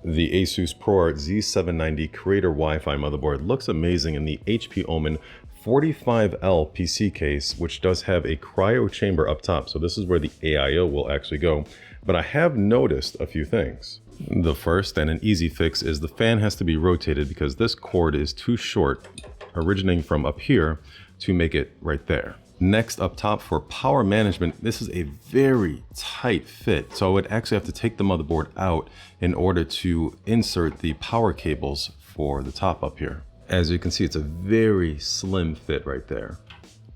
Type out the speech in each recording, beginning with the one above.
The ASUS ProArt Z790 Creator Wi-Fi motherboard looks amazing in the HP OMEN 45L PC case, which does have a cryo chamber up top. So this is where the AIO will actually go. But I have noticed a few things. The first and an easy fix is the fan has to be rotated because this cord is too short, originating from up here, to make it right there. Next, up top for power management, this is a very tight fit. So I would actually have to take the motherboard out in order to insert the power cables for the top up here. As you can see, it's a very slim fit right there.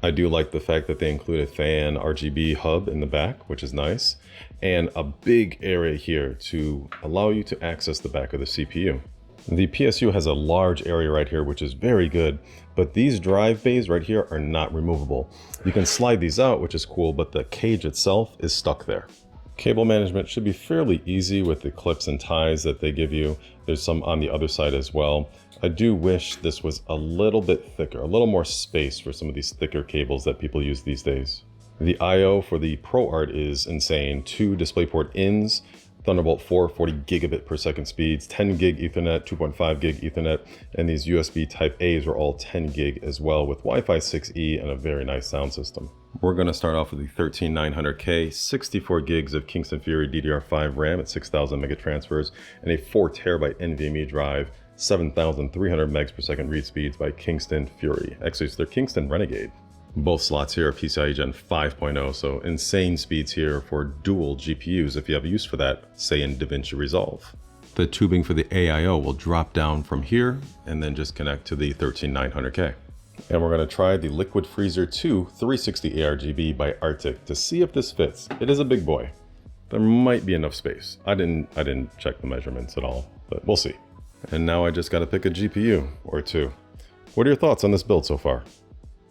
I do like the fact that they include a fan RGB hub in the back, which is nice, and a big area here to allow you to access the back of the CPU. The PSU has a large area right here, which is very good, but these drive bays right here are not removable. You can slide these out, which is cool, but the cage itself is stuck there. Cable management should be fairly easy with the clips and ties that they give you. There's some on the other side as well. I do wish this was a little bit thicker, a little more space for some of these thicker cables that people use these days. The I/O for the ProArt is insane. 2 DisplayPort ins, Thunderbolt 4, 40 gigabit per second speeds, 10 gig Ethernet, 2.5 gig Ethernet, and these USB Type A's are all 10 gig as well with Wi-Fi 6E and a very nice sound system. We're going to start off with the 13900K, 64 gigs of Kingston Fury DDR5 RAM at 6,000 megatransfers, and a 4 terabyte NVMe drive, 7,300 megs per second read speeds by Kingston Fury. Actually, it's their Kingston Renegade. Both slots here are PCIe Gen 5.0, so insane speeds here for dual GPUs if you have use for that, say in DaVinci Resolve. The tubing for the AIO will drop down from here and then just connect to the 13900K. And we're going to try the Liquid Freezer 2 360 ARGB by Arctic to see if this fits. It is a big boy. There might be enough space. I didn't check the measurements at all, but we'll see. And now I just got to pick a GPU or two. What are your thoughts on this build so far?